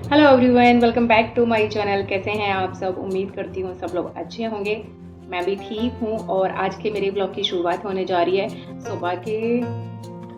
Hello everyone, welcome back to my channel. कैसे हैं आप सब? उम्मीद करती हूँ सब लोग अच्छे होंगे। मैं भी ठीक हूँ और आज के मेरे ब्लॉग की शुरुआत होने जा रही है सुबह के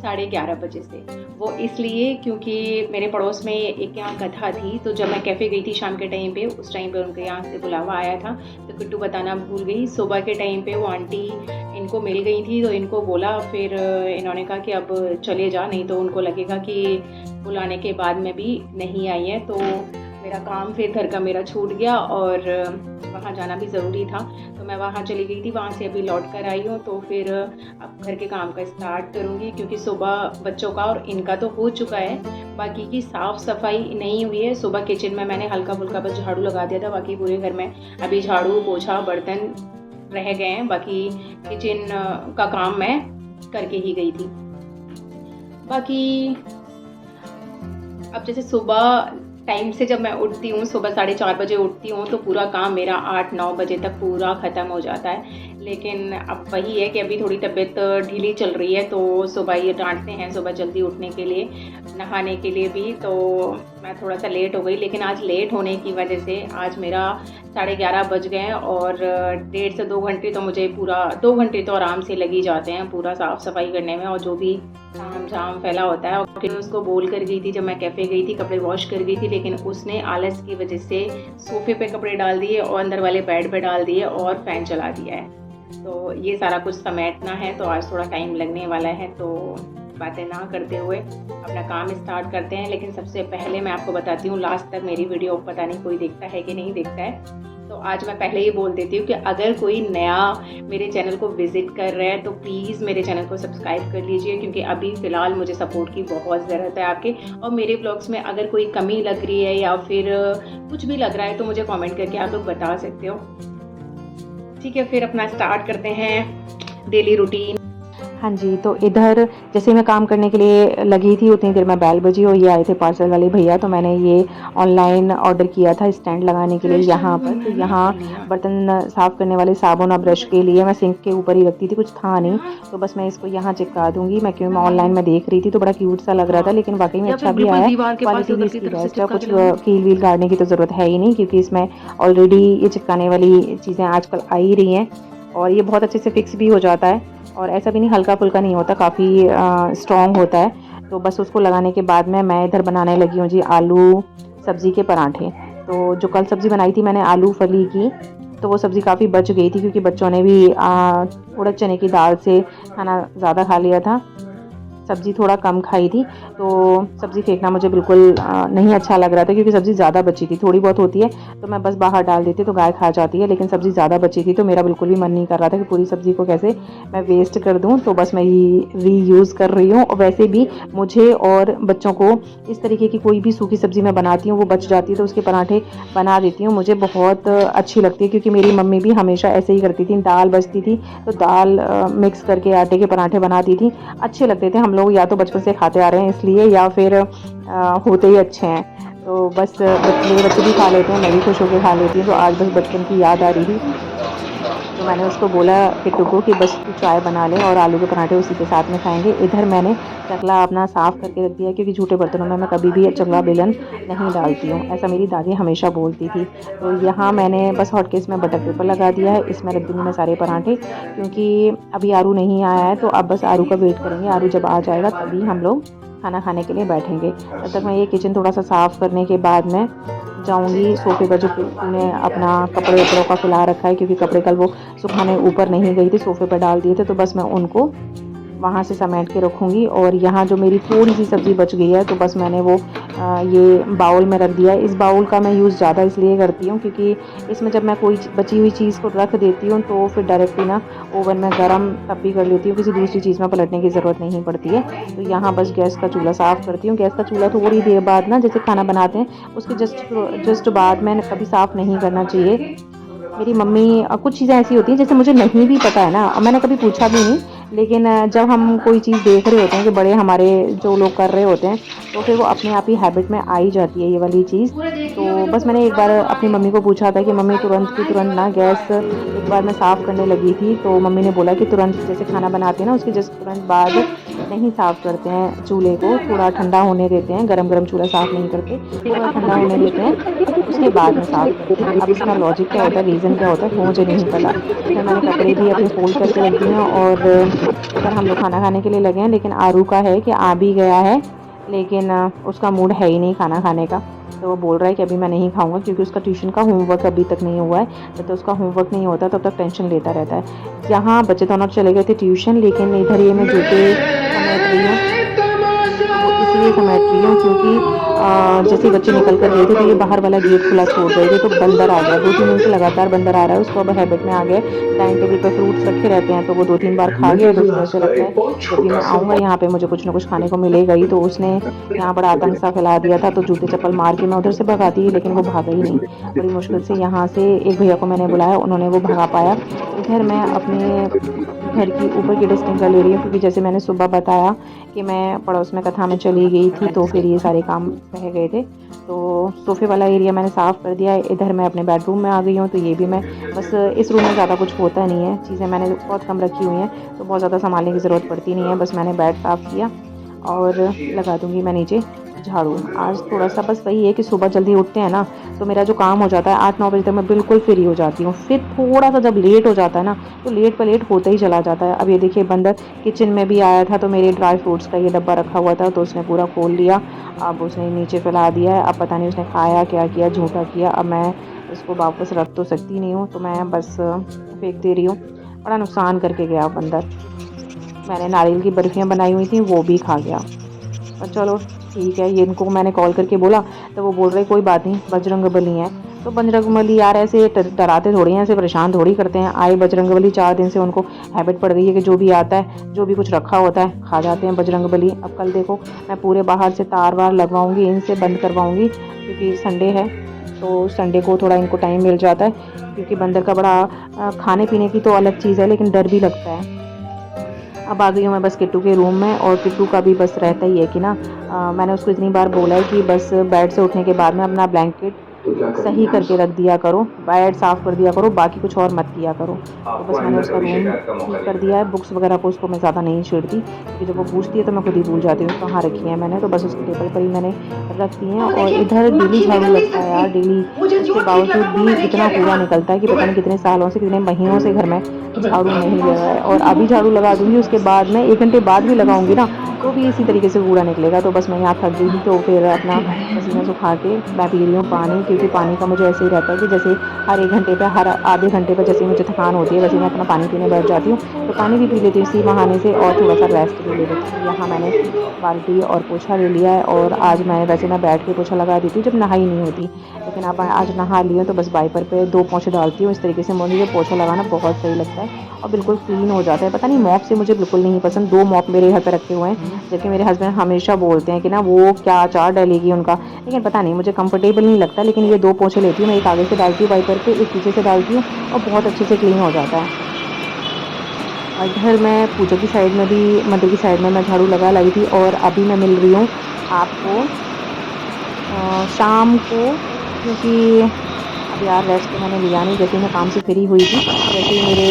11:30 बजे से। वो इसलिए क्योंकि मेरे पड़ोस में एक यहाँ कथा थी, तो जब मैं कैफ़े गई थी शाम के टाइम पे, उस टाइम पे उनके यहाँ से बुलावा आया था, तो किट्टू बताना भूल गई। सुबह के टाइम पे वो आंटी इनको मिल गई थी, तो इनको बोला, फिर इन्होंने कहा कि अब चले जा, नहीं तो उनको लगेगा कि बुलाने के बाद में भी नहीं आई है। तो मेरा काम फिर घर का मेरा छूट गया और वहाँ जाना भी ज़रूरी था, तो मैं वहाँ चली गई थी। वहाँ से अभी लौट कर आई हूँ, तो फिर अब घर के काम का स्टार्ट करूँगी, क्योंकि सुबह बच्चों का और इनका तो हो चुका है, बाकी की साफ़ सफाई नहीं हुई है। सुबह किचन में मैंने हल्का फुल्का बस झाड़ू लगा दिया था, बाकी पूरे घर में अभी झाड़ू पोछा बर्तन रह गए हैं। बाकी किचन का काम मैं करके ही गई थी। बाकी अब जैसे सुबह टाइम से जब मैं उठती हूँ, सुबह 4:30 बजे उठती हूँ, तो पूरा काम मेरा 8-9 बजे तक पूरा ख़त्म हो जाता है। लेकिन अब वही है कि अभी थोड़ी तबीयत ढीली चल रही है, तो सुबह ये डांटते हैं सुबह जल्दी उठने के लिए, नहाने के लिए भी, तो मैं थोड़ा सा लेट हो गई। लेकिन आज लेट होने की वजह से आज मेरा 11:30 बज गए हैं और 1.5 से 2 घंटे तो मुझे पूरा 2 घंटे तो आराम से लग ही जाते हैं पूरा साफ़ सफाई करने में, और जो भी ताम झाम फैला होता है। और फिर उसको बोल कर गई थी, जब मैं कैफ़े गई थी कपड़े वॉश कर गई थी, लेकिन उसने आलस की वजह से सोफ़े पे कपड़े डाल दिए और अंदर वाले बेड पे डाल दिए और फ़ैन चला दिया है। तो ये सारा कुछ समेटना है, तो आज थोड़ा टाइम लगने वाला है। तो बातें ना करते हुए अपना काम स्टार्ट करते हैं। लेकिन सबसे पहले मैं आपको बताती हूँ, लास्ट तक मेरी वीडियो पता नहीं कोई देखता है कि नहीं देखता है, तो आज मैं पहले ही बोल देती हूँ कि अगर कोई नया मेरे चैनल को विज़िट कर रहा है तो प्लीज़ मेरे चैनल को सब्सक्राइब कर लीजिए, क्योंकि अभी फ़िलहाल मुझे सपोर्ट की बहुत ज़रूरत है आपके। और मेरे ब्लॉग्स में अगर कोई कमी लग रही है या फिर कुछ भी लग रहा है, तो मुझे कमेंट करके आप लोग बता सकते हो। ठीक है, फिर अपना स्टार्ट करते हैं डेली रूटीन। हाँ जी, तो इधर जैसे मैं काम करने के लिए लगी थी, उतनी देर में बेल बजी और ये आए थे पार्सल वाले भैया। तो मैंने ये ऑनलाइन ऑर्डर किया था स्टैंड लगाने के लिए यहाँ पर। तो यहाँ बर्तन साफ़ करने वाले साबुन और ब्रश के लिए मैं सिंक के ऊपर ही रखती थी, कुछ था नहीं, तो बस मैं इसको यहाँ चिपका दूँगी। मैं क्यों, मैं ऑनलाइन में देख रही थी तो बड़ा क्यूट सा लग रहा था, लेकिन वाकई में अच्छा भी आया है, क्वालिटी भी इसकी बेस्ट है। कुछ कील वील गाड़ने की तो ज़रूरत है ही नहीं, क्योंकि इसमें ऑलरेडी ये चिपकाने वाली चीज़ें आजकल आ ही रही हैं, और ये बहुत अच्छे से फिक्स भी हो जाता है। और ऐसा भी नहीं हल्का फुल्का नहीं होता, काफ़ी स्ट्रॉन्ग होता है। तो बस उसको लगाने के बाद में मैं इधर बनाने लगी हूँ जी आलू सब्ज़ी के पराठे। तो जो कल सब्ज़ी बनाई थी मैंने आलू फली की, तो वो सब्ज़ी काफ़ी बच गई थी, क्योंकि बच्चों ने भी उड़द चने की दाल से खाना ज़्यादा खा लिया था, सब्ज़ी थोड़ा कम खाई थी। तो सब्ज़ी फेंकना मुझे बिल्कुल नहीं अच्छा लग रहा था, क्योंकि सब्ज़ी ज़्यादा बची थी। थोड़ी बहुत होती है तो मैं बस बाहर डाल देती तो गाय खा जाती है, लेकिन सब्ज़ी ज़्यादा बची थी, तो मेरा बिल्कुल भी मन नहीं कर रहा था कि पूरी सब्ज़ी को कैसे मैं वेस्ट कर दूँ। तो बस मैं रीयूज़ कर रही हूँ। और वैसे भी मुझे और बच्चों को इस तरीके की कोई भी सूखी सब्ज़ी मैं बनाती हूँ, वो बच जाती है तो उसके पराठे बना देती हूँ, मुझे बहुत अच्छी लगती है। क्योंकि मेरी मम्मी भी हमेशा ऐसे ही करती थी, दाल बचती थी तो दाल मिक्स करके आटे के पराठे बनाती थी, अच्छे लगते थे। हम लोग या तो बचपन से खाते आ रहे हैं इसलिए, या फिर होते ही अच्छे हैं। तो बस मेरे बच्चे भी खा लेते हैं, मैं भी खुश होकर खा लेती हूँ। तो आज बस बचपन की याद आ रही थी, तो मैंने उसको बोला किट्टू को कि बस तू चाय बना ले और आलू के पराठे उसी के साथ में खाएंगे। इधर मैंने चकला अपना साफ़ करके रख दिया, क्योंकि झूठे बर्तनों में मैं कभी भी चकला बेलन नहीं डालती हूँ, ऐसा मेरी दादी हमेशा बोलती थी। तो यहाँ मैंने बस हॉटकेस में बटर पेपर लगा दिया है, इसमें रख दूँगी मैं सारे पराठे, क्योंकि अभी आरू नहीं आया है, तो अब बस आरू का वेट करेंगे। आरू जब आ जाएगा तभी हम लोग खाना खाने के लिए बैठेंगे। तब तक मैं ये किचन थोड़ा सा साफ़ करने के बाद में जाऊंगी सोफे पर, जो ने अपना कपड़े वपड़ों का फैला रखा है, क्योंकि कपड़े कल वो सुखाने ऊपर नहीं गई थी, सोफे पर डाल दिए थे, तो बस मैं उनको वहाँ से समेट के रखूँगी। और यहाँ जो मेरी थोड़ी सी सब्ज़ी बच गई है, तो बस मैंने वो ये बाउल में रख दिया है। इस बाउल का मैं यूज़ ज़्यादा इसलिए करती हूँ, क्योंकि इसमें जब मैं कोई बची हुई चीज़ को रख देती हूँ तो फिर डायरेक्टली ना ओवन में गर्म तब भी कर लेती हूँ, किसी दूसरी चीज़ में पलटने की ज़रूरत नहीं पड़ती है। तो यहाँ बस गैस का चूल्हा साफ़ करती हूँ। गैस का चूल्हा थोड़ी देर बाद ना, जैसे खाना बनाते हैं उसके जस्ट बाद में कभी साफ़ नहीं करना चाहिए। मेरी मम्मी कुछ चीज़ें ऐसी होती हैं जैसे मुझे नहीं भी पता है ना, और मैंने कभी पूछा भी नहीं, लेकिन जब हम कोई चीज़ देख रहे होते हैं कि बड़े हमारे जो लोग कर रहे होते हैं, तो फिर वो अपने आप ही हैबिट में आ ही जाती है ये वाली चीज़। तो बस मैंने एक बार अपनी मम्मी को पूछा था कि मम्मी तुरंत की तुरंत ना गैस, एक बार मैं साफ़ करने लगी थी तो मम्मी ने बोला कि तुरंत जैसे खाना बनाते हैं ना उसके जस्ट तुरंत बाद नहीं साफ़ करते हैं चूल्हे को, थोड़ा ठंडा होने देते हैं, गरम गरम चूल्हा साफ़ नहीं करते, थोड़ा ठंडा होने देते हैं, उसके बाद में साफ़ करते हैं। अब इसका लॉजिक क्या होता है, रीज़न क्या होता है, वो मुझे नहीं पता। इसमें मैंने कपड़े भी अपने फ़ोल्ड करके रख दिए हैं और इधर हम लोग खाना खाने के लिए लगे हैं। लेकिन आरू का है कि आ भी गया है, लेकिन उसका मूड है ही नहीं खाना खाने का। तो वो बोल रहा है कि अभी मैं नहीं खाऊंगा, क्योंकि उसका ट्यूशन का होमवर्क अभी तक नहीं हुआ है। जब तक उसका होमवर्क नहीं होता तब तक टेंशन लेता रहता है। यहाँ बच्चे दोनों चले गए थे ट्यूशन, लेकिन इधर ये मैं जूते समेट रही हूँ। वो इसलिए समेट रही हूँ क्योंकि जैसे बच्चे निकल कर गए थे तो ये बाहर वाला गेट खुला छोड़ गए थे, तो बंदर आ गया। 2-3 दिन से लगातार बंदर आ रहा है, उसको अब हैबिट में आ गया। डाइनिंग टेबल पर फ्रूट्स रखे रहते हैं तो वो 2-3 बार खा गया, तो उसको ऐसे लगता है जब भी मैं आऊँगा यहाँ पे मुझे कुछ ना कुछ खाने को मिलेगा ही। तो उसने यहाँ बड़ा आतंक सा फैला दिया था, तो जूते चप्पल मार के मैं उधर से भगाती, लेकिन वो भागा ही नहीं। बड़ी मुश्किल से यहाँ से एक भैया को मैंने बुलाया, उन्होंने वो भगा पाया। इधर मैं अपने घर की ऊपर की डस्टिंग कर ले रही हूँ, क्योंकि जैसे मैंने सुबह बताया कि मैं पड़ोस में कथा में चली गई थी, तो फिर ये सारे काम रह गए थे। तो सोफ़े वाला एरिया मैंने साफ़ कर दिया है। इधर मैं अपने बेडरूम में आ गई हूँ, तो ये भी मैं बस इस रूम में ज़्यादा कुछ होता नहीं है, चीज़ें मैंने बहुत कम रखी हुई हैं, तो बहुत ज़्यादा संभालने की ज़रूरत पड़ती नहीं है। बस मैंने बेड साफ़ किया और लगा दूँगी मैं नीचे झाड़ू। आज थोड़ा-सा बस वही है कि सुबह जल्दी उठते हैं ना, तो मेरा जो काम हो जाता है 8-9 बजे तक मैं बिल्कुल फ्री हो जाती हूँ। फिर थोड़ा-सा जब लेट हो जाता है ना, तो लेट पे लेट होता ही चला जाता है। अब ये देखिए बंदर किचन में भी आया था, तो मेरे ड्राई फ्रूट्स का ये डब्बा रखा हुआ था, तो उसने पूरा खोल लिया। अब उसने नीचे फैला दिया है। अब पता नहीं उसने खाया क्या किया, झूठा किया। अब मैं इसको वापस रख तो सकती नहीं हूँ, तो मैं बस फेंक दे रही हूँ। बड़ा नुकसान करके गया बंदर। मैंने नारियल की बर्फियाँ बनाई हुई थी, वो भी खा गया। पर चलो ठीक है, ये इनको मैंने कॉल करके बोला, तो वो बोल रहे कोई बात नहीं, बजरंगबली हैं। तो बजरंगबली यार ऐसे डराते थोड़ी हैं, ऐसे परेशान थोड़ी करते हैं। आए बजरंगबली, 4 दिन से उनको हैबिट पड़ गई है कि जो भी आता है, जो भी कुछ रखा होता है, खा जाते हैं बजरंगबली। अब कल देखो मैं पूरे बाहर से तार वार लगवाऊंगी, इनसे बंद करवाऊंगी, क्योंकि संडे है, तो संडे को थोड़ा इनको टाइम मिल जाता है। क्योंकि बंदर का बड़ा खाने पीने की तो अलग चीज़ है, लेकिन डर भी लगता है। अब आ गई हूँ मैं बस किट्टू के रूम में, और किट्टू का भी बस रहता ही है कि ना मैंने उसको इतनी बार बोला है कि बस बेड से उठने के बाद में अपना ब्लैंकेट सही करके रख दिया करो, बेड साफ़ कर दिया करो, बाकी कुछ और मत किया करो। तो बस मैंने उसका रूम ठीक कर दिया है। बुक्स वगैरह को उसको मैं ज़्यादा नहीं छेड़ती, क्योंकि जब वो पूछती है तो मैं खुद ही भूल जाती हूँ कहाँ रखी है मैंने। तो बस उसके टेबल पर ही मैंने रख दी हैं। और इधर डेली झाड़ू लगता है यार, डेली। उसके बावजूद भी इतना कूड़ा निकलता है कि पता नहीं कितने सालों से, कितने महीनों से घर में झाड़ू नहीं लगा है। और अभी झाड़ू लगा दूँगी, उसके बाद में 1 घंटे बाद भी लगाऊँगी ना, तो भी इसी तरीके से कूड़ा निकलेगा। तो बस मैं यहाँ थक गई थी, तो फिर अपना पसीना सुखा के मैं पी रही हूँ पानी, क्योंकि पानी का मुझे ऐसे ही रहता है कि जैसे हर 1 घंटे पे, हर आधे घंटे पे जैसे मुझे थकान होती है, वैसे मैं अपना पानी पीने बैठ जाती हूँ। तो पानी भी पी लेती हूँ इसी बहाने से, और थोड़ा-सा रेस्ट भी ले लेती हूँ। यहाँ मैंने बाल्टी और पोछा ले लिया है, और आज वैसे मैं बैठ के पोछा लगा देती हूँ जब नहाई नहीं होती, लेकिन अब आज नहा ली हूँ, तो बस वाइपर पे 2 पोंछे डालती हूँ। इस तरीके से मुझे पोछा लगाना बहुत सही लगता है, और बिल्कुल क्लीन हो जाता है। पता नहीं, मॉप से मुझे बिल्कुल नहीं पसंद। 2 मॉप मेरे घर पे रखे हुए हैं, जबकि मेरे हस्बैंड हमेशा बोलते हैं कि ना वो क्या अचार डालेगी उनका, लेकिन पता नहीं मुझे कंफर्टेबल नहीं लगता। लेकिन ये 2 पोंछे लेती हूँ मैं, एक आगे से डालती हूँ वाइपर पे, एक पीछे से डालती हूँ, और बहुत अच्छे से क्लीन हो जाता है। और इधर मैं पूजा की साइड में भी, मंदिर की साइड में मैं झाड़ू लगा लाई थी, और अभी मैं मिल रही हूँ आपको शाम को, क्योंकि अब यार रेस्ट तो मैंने लिया नहीं। जैसे मैं काम से फ्री हुई थी, वैसे ही मेरे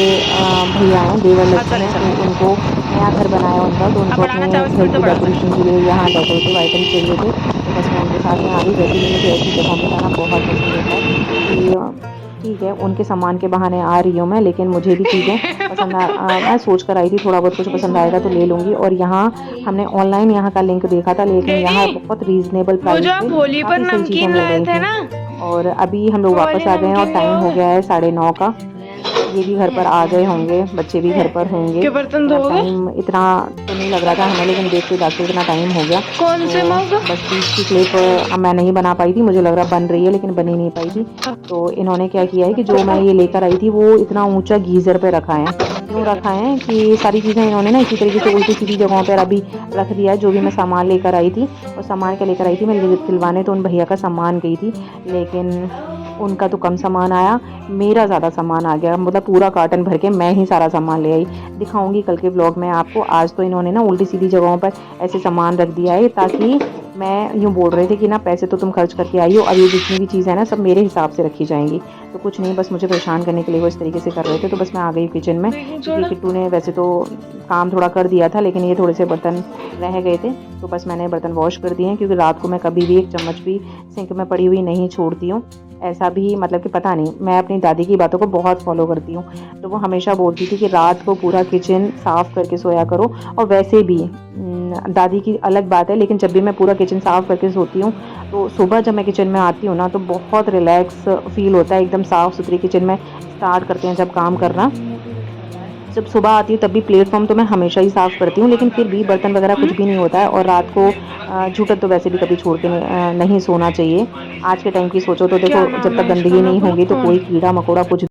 भैया हैं, देवर लगते हैं, तो उनको नया घर बनाया उनका, तो उनको अपने घर की डेकोरेशन के लिए यहाँ डेकोरेटिव आइटम चाहिए थे। तो बस मैं उनके साथ में आ गई। वैसे भी मुझे ऐसी जगहों पे जाना बहुत पसंद होता है, क्योंकि ठीक है उनके सामान के बहाने आ रही हूँ मैं, लेकिन मुझे भी चीज़ें पसंद मैं सोच कर आई थी थोड़ा बहुत कुछ पसंद आएगा तो ले लूँगी। और यहाँ हमने ऑनलाइन यहाँ का लिंक देखा था, लेकिन यहाँ बहुत रीज़नेबल प्राइस पे काफ़ी सही चीज़ें मिल रही थी। और अभी हम लोग वापस आ गए हैं, और टाइम हो गया है 9:30 का। ये भी घर पर आ गए होंगे, बच्चे भी घर पर होंगे। टाइम इतना तो नहीं लग रहा था हमें, लेकिन देखते देखते इतना टाइम हो गया। तो बस बीच की क्लिप मैं नहीं बना पाई थी, मुझे लग रहा बन रही है, लेकिन बनी नहीं पाई थी। तो इन्होंने क्या किया है कि जो मैं ये लेकर आई थी वो इतना ऊंचा गीज़र पे रखा है। क्यों रखा है कि सारी चीज़ें इन्होंने ना इसी तरीके से उल्टी सीधी जगहों पर अभी रख दिया है। जो भी मैं सामान लेकर आई थी, और सामान क्या लेकर आई थी, मैं दिलवाने तो उन भैया का सामान गई थी, लेकिन उनका तो कम सामान आया, मेरा ज़्यादा सामान आ गया, मतलब पूरा कार्टन भर के मैं ही सारा सामान ले आई। दिखाऊंगी कल के व्लॉग में आपको। आज तो इन्होंने ना उल्टी सीधी जगहों पर ऐसे सामान रख दिया है, ताकि मैं यूँ बोल रहे थे कि ना पैसे तो तुम खर्च करके आई हो, अब ये जितनी भी चीज़ है ना सब मेरे हिसाब से रखी जाएंगी। तो कुछ नहीं, बस मुझे परेशान करने के लिए वो इस तरीके से कर रहे थे। तो बस मैं आ गई किचन में, क्योंकि किट्टू ने वैसे तो काम थोड़ा कर दिया था, लेकिन ये थोड़े से बर्तन रह गए थे, तो बस मैंने बर्तन वॉश कर दिए हैं। क्योंकि रात को मैं कभी भी एक चम्मच भी सिंक में पड़ी हुई नहीं छोड़ती हूँ। ऐसा भी मतलब कि पता नहीं, मैं अपनी दादी की बातों को बहुत फॉलो करती हूँ। तो वो हमेशा बोलती थी कि रात को पूरा किचन साफ़ करके सोया करो। और वैसे भी दादी की अलग बात है, लेकिन जब भी मैं पूरा किचन साफ़ करके सोती हूँ, तो सुबह जब मैं किचन में आती हूँ ना, तो बहुत रिलैक्स फील होता है। एकदम साफ़ सुथरी किचन में स्टार्ट करते हैं जब काम करना। जब सुबह आती हूँ तब भी प्लेटफॉर्म तो मैं हमेशा ही साफ़ करती हूँ, लेकिन फिर भी बर्तन वगैरह कुछ भी नहीं होता है। और रात को जूठन तो वैसे भी कभी छोड़ के नहीं सोना चाहिए। आज के टाइम की सोचो तो देखो, जब तक गंदगी नहीं होगी तो कोई कीड़ा मकोड़ा कुछ